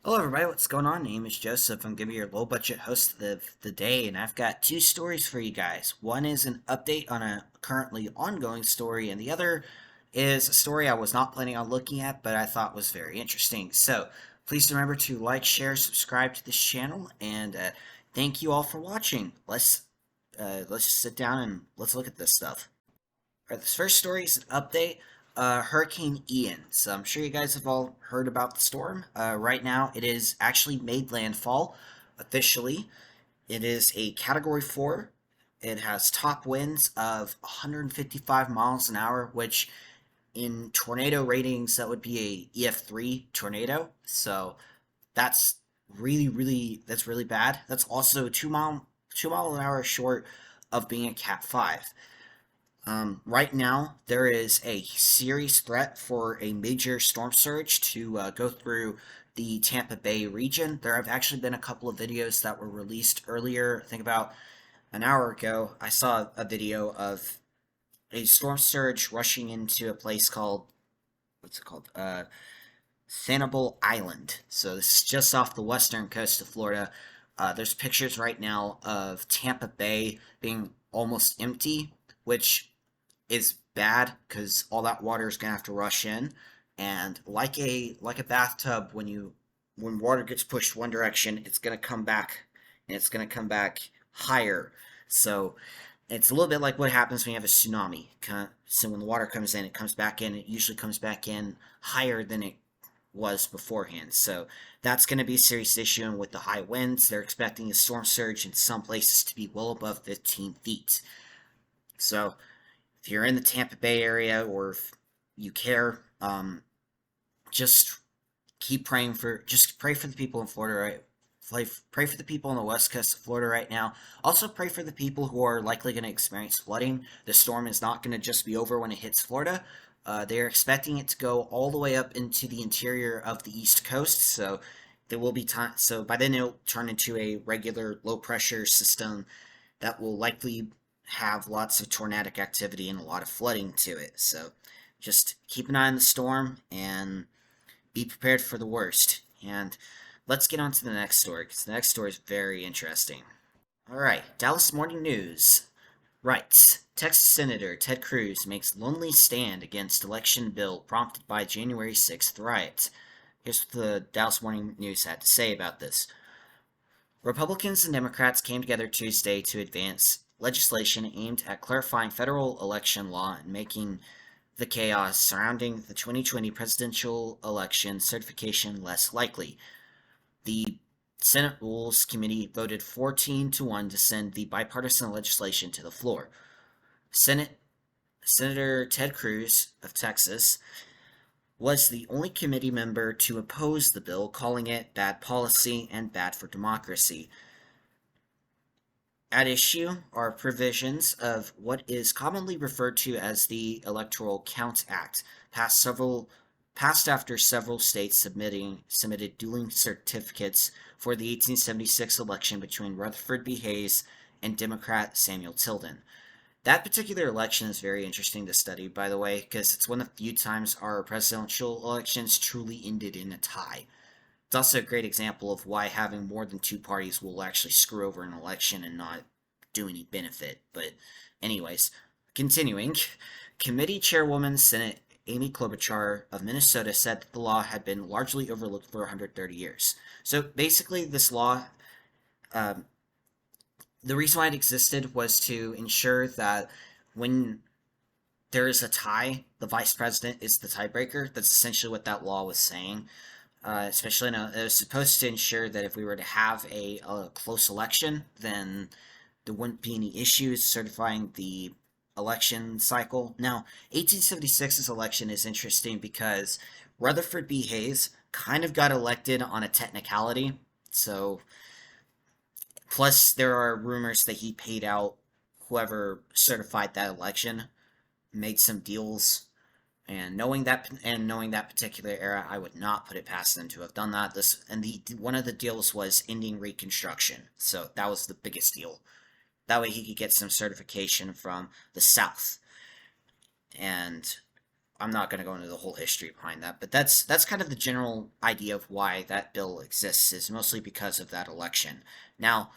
Hello everybody, what's going on? My name is Joseph. I'm going to be your low budget host of the day, and I've got two stories for you guys. One is an update on a currently ongoing story, and the other is a story I was not planning on looking at, but I thought was very interesting. So please remember to like, share, subscribe to this channel, and thank you all for watching. Let's just sit down and let's look at this stuff. All right, this first story is an update. Hurricane Ian. So I'm sure you guys have all heard about the storm. Right now, it is actually made landfall officially. It is a Category 4. It has top winds of 155 miles an hour, which in tornado ratings, that would be a EF3 tornado. So that's that's really bad. That's also 2 mile an hour short of being a Cat 5. Right now, there is a serious threat for a major storm surge to go through the Tampa Bay region. There have actually been a couple of videos that were released earlier, I think about an hour ago. I saw a video of a storm surge rushing into a place called, what's it called? Sanibel Island. So this is just off the western coast of Florida. There's pictures right now of Tampa Bay being almost empty, which is bad because all that water is gonna have to rush in, and like a bathtub, when water gets pushed one direction, it's gonna come back, and it's gonna come back higher. So it's a little bit like what happens when you have a tsunami. So when the water comes in, it comes back in. It usually comes back in higher than it was beforehand. So that's going to be a serious issue. And with the high winds, they're expecting a storm surge in some places to be well above 15 feet. So if you're in the Tampa Bay area or if you care, just just pray for the people in Florida, right? Pray for the people on the west coast of Florida right now. Also pray for the people who are likely going to experience flooding. The storm is not going to just be over when it hits Florida. They're expecting it to go all the way up into the interior of the East Coast, so there will be time. So by then it'll turn into a regular low pressure system that will likely have lots of tornadic activity and a lot of flooding to it. So just keep an eye on the storm and be prepared for the worst. And let's get on to the next story, because the next story is very interesting. All right, Dallas Morning News writes Texas Senator Ted Cruz makes lonely stand against election bill prompted by January 6th riots. Here's what the Dallas Morning News had to say about this. Republicans and Democrats came together Tuesday to advance legislation aimed at clarifying federal election law and making the chaos surrounding the 2020 presidential election certification less likely. The Senate Rules Committee voted 14 to 1 to send the bipartisan legislation to the floor. Senator Ted Cruz of Texas was the only committee member to oppose the bill, calling it bad policy and bad for democracy. At issue are provisions of what is commonly referred to as the Electoral Count Act, passed after several states submitted dueling certificates for the 1876 election between Rutherford B. Hayes and Democrat Samuel Tilden. That particular election is very interesting to study, by the way, because it's one of the few times our presidential elections truly ended in a tie. It's also a great example of why having more than two parties will actually screw over an election and not do any benefit. But, anyways, continuing, committee chairwoman Sen Amy Klobuchar of Minnesota said that the law had been largely overlooked for 130 years. So basically, this law, um, the reason why it existed was to ensure that when there is a tie, the vice president is the tiebreaker. That's essentially what that law was saying. Especially, it was supposed to ensure that if we were to have a close election, then there wouldn't be any issues certifying the election cycle. Now, 1876's election is interesting because Rutherford B. Hayes kind of got elected on a technicality. So, plus there are rumors that he paid out whoever certified that election, made some deals, and knowing that particular era, I would not put it past them to have done that. This and the one of the deals was ending Reconstruction, so that was the biggest deal. That way he could get some certification from the South. And I'm not going to go into the whole history behind that, but that's kind of the general idea of why that bill exists, is mostly because of that election. Now,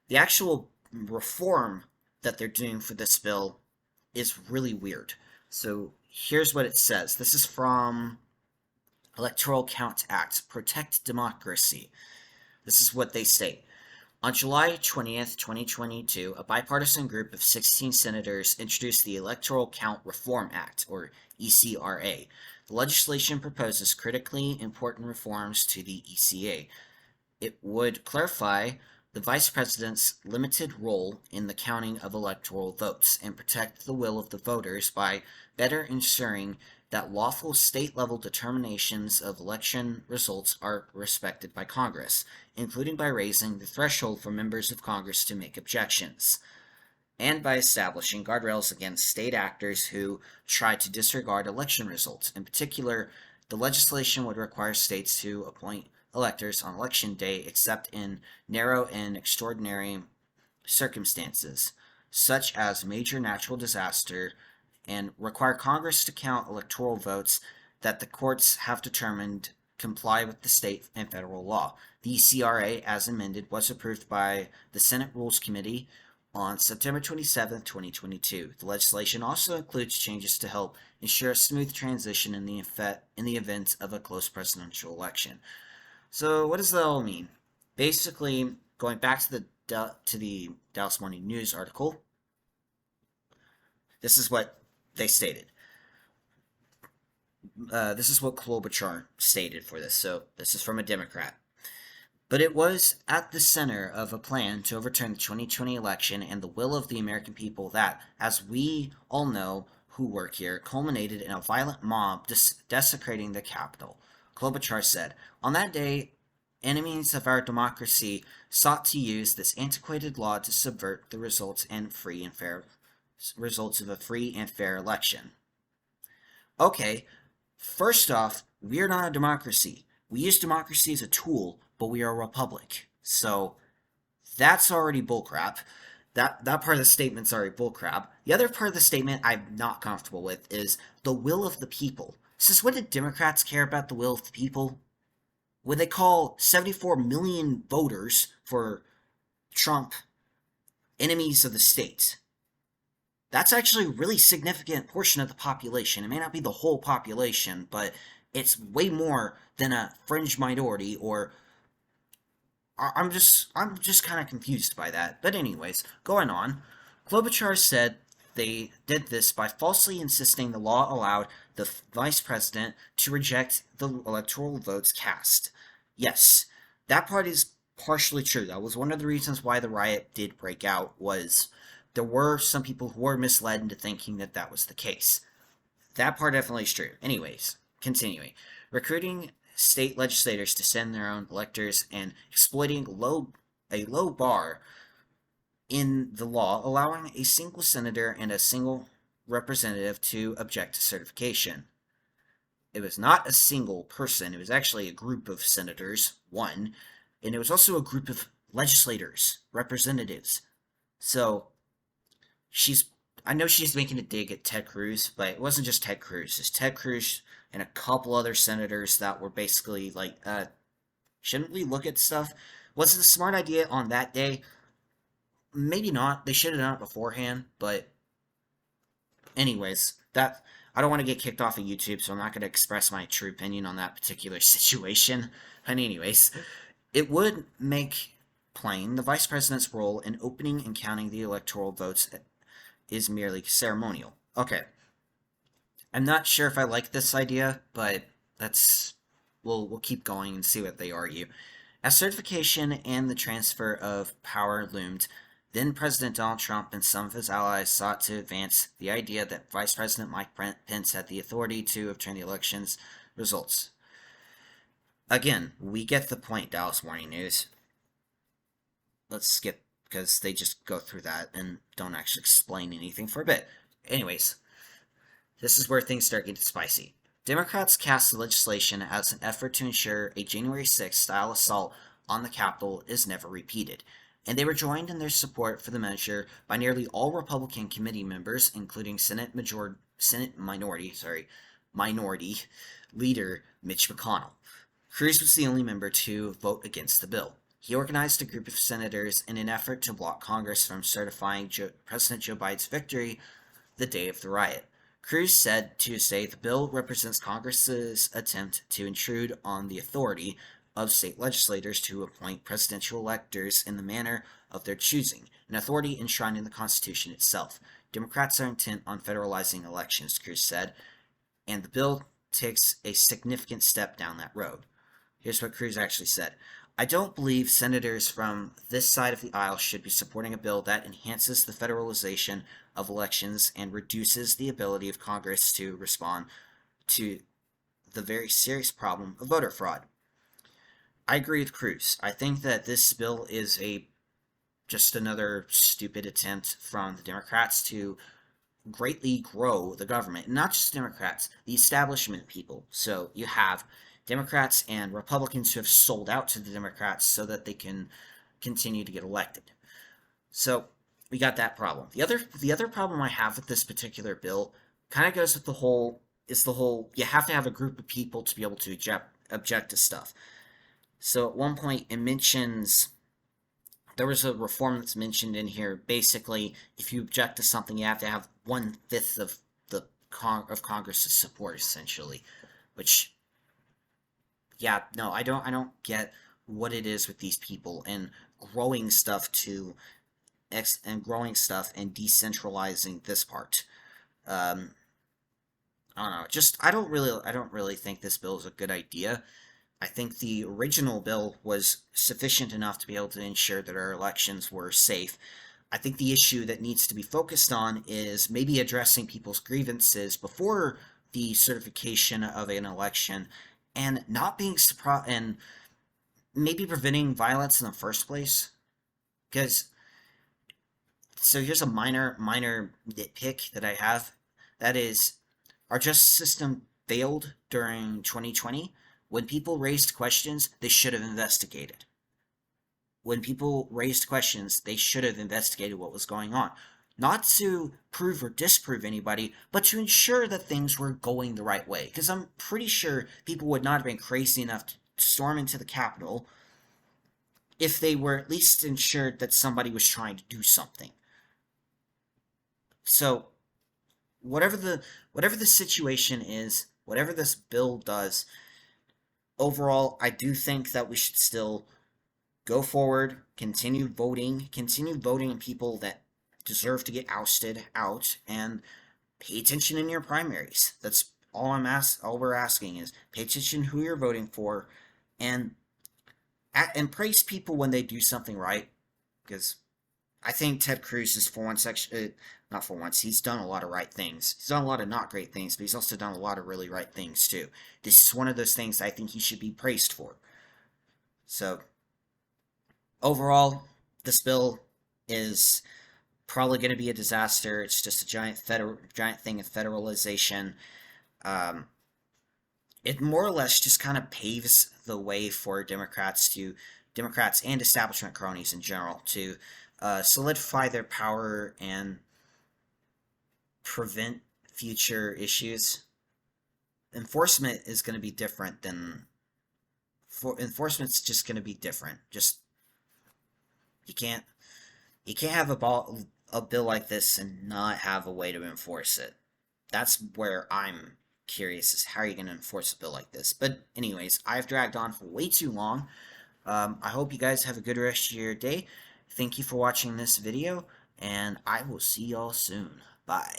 the actual reform that they're doing for this bill is really weird. So here's what it says. This is from Electoral Count Act, Protect Democracy. This is what they state. On July 20th, 2022, a bipartisan group of 16 senators introduced the Electoral Count Reform Act, or ECRA. The legislation proposes critically important reforms to the ECA. It would clarify the vice president's limited role in the counting of electoral votes and protect the will of the voters by better ensuring that lawful state-level determinations of election results are respected by Congress, including by raising the threshold for members of Congress to make objections, and by establishing guardrails against state actors who try to disregard election results. In particular, the legislation would require states to appoint electors on election day except in narrow and extraordinary circumstances, such as major natural disaster, and require Congress to count electoral votes that the courts have determined comply with the state and federal law. The ECRA, as amended, was approved by the Senate Rules Committee on September 27, 2022. The legislation also includes changes to help ensure a smooth transition in the event of a close presidential election. So what does that all mean? Basically, going back to the Dallas Morning News article, this is what they stated. This is what Klobuchar stated for this. So this is from a Democrat. But it was at the center of a plan to overturn the 2020 election and the will of the American people that, as we all know who work here, culminated in a violent mob desecrating the Capitol. Klobuchar said, on that day, enemies of our democracy sought to use this antiquated law to subvert the results of a free and fair election. Okay, first off, we're not a democracy. We use democracy as a tool, but we are a republic. So that's already bullcrap. That part of the statement's already bullcrap. The other part of the statement I'm not comfortable with is the will of the people. Since when did Democrats care about the will of the people? When they call 74 million voters for Trump enemies of the state. That's actually a really significant portion of the population. It may not be the whole population, but it's way more than a fringe minority, or I'm just kind of confused by that. But anyways, going on, Klobuchar said they did this by falsely insisting the law allowed the vice president to reject the electoral votes cast. Yes, that part is partially true. That was one of the reasons why the riot did break out, was there were some people who were misled into thinking that that was the case. That part definitely is true. Anyways, continuing. Recruiting state legislators to send their own electors and exploiting a low bar in the law, allowing a single senator and a single representative to object to certification. It was not a single person, it was actually a group of senators, one, and it was also a group of legislators, representatives. So, I know she's making a dig at Ted Cruz, but it wasn't just Ted Cruz. It's Ted Cruz and a couple other senators that were basically like, shouldn't we look at stuff? Was it a smart idea on that day? Maybe not. They should have done it beforehand, but anyways, I don't want to get kicked off of YouTube, so I'm not going to express my true opinion on that particular situation. But anyways, it would make plain the vice president's role in opening and counting the electoral votes is merely ceremonial. Okay. I'm not sure if I like this idea, but we'll keep going and see what they argue. As certification and the transfer of power loomed, then President Donald Trump and some of his allies sought to advance the idea that Vice President Mike Pence had the authority to overturn the election's results. Again, we get the point, Dallas Morning News. Let's skip, because they just go through that and don't actually explain anything for a bit. Anyways, this is where things start getting spicy. Democrats cast the legislation as an effort to ensure a January 6th style assault on the Capitol is never repeated, and they were joined in their support for the measure by nearly all Republican committee members, including Senate Senate minority leader Mitch McConnell. Cruz was the only member to vote against the bill. He organized a group of senators in an effort to block Congress from certifying President Joe Biden's victory the day of the riot. Cruz said Tuesday the bill represents Congress's attempt to intrude on the authority of state legislators to appoint presidential electors in the manner of their choosing, an authority enshrined in the Constitution itself. Democrats are intent on federalizing elections, Cruz said, and the bill takes a significant step down that road. Here's what Cruz actually said. I don't believe senators from this side of the aisle should be supporting a bill that enhances the federalization of elections and reduces the ability of Congress to respond to the very serious problem of voter fraud. I agree with Cruz. I think that this bill is just another stupid attempt from the Democrats to greatly grow the government. And not just Democrats, the establishment people. So you have Democrats and Republicans who have sold out to the Democrats so that they can continue to get elected. So we got that problem. The other problem I have with this particular bill kind of goes with the whole you have to have a group of people to be able to object to stuff. So at one point it mentions there was a reform that's mentioned in here. Basically, if you object to something, you have to have 1/5 of the Congress's support, essentially. Which, yeah, no, I don't get what it is with these people and growing stuff and decentralizing this part. Um, I don't know. Just I don't really think this bill is a good idea. I think the original bill was sufficient enough to be able to ensure that our elections were safe. I think the issue that needs to be focused on is maybe addressing people's grievances before the certification of an election and not being surprised and maybe preventing violence in the first place. Because, so here's a minor nitpick that I have. That is, our justice system failed during 2020. When people raised questions, they should have investigated. When people raised questions, they should have investigated what was going on. Not to prove or disprove anybody, but to ensure that things were going the right way. Because I'm pretty sure people would not have been crazy enough to storm into the Capitol if they were at least ensured that somebody was trying to do something. So, whatever the situation is, whatever this bill does, overall, I do think that we should still go forward, continue voting in people that deserve to get ousted out, and pay attention in your primaries. That's all we're asking is pay attention who you're voting for, and praise people when they do something right, because I think Ted Cruz is for once actually, not for once, he's done a lot of right things. He's done a lot of not great things, but he's also done a lot of really right things too. This is one of those things I think he should be praised for. So, overall, this bill is probably going to be a disaster. It's just a giant thing of federalization. It more or less just kind of paves the way for Democrats and establishment cronies in general to solidify their power and prevent future issues. Enforcement is going to be different than enforcement's just going to be different. Just you can't have a bill like this and not have a way to enforce it. That's where I'm curious is how are you going to enforce a bill like this. But anyways, I've dragged on for way too long. I hope you guys have a good rest of your day. Thank you for watching this video, and I will see y'all soon. Bye.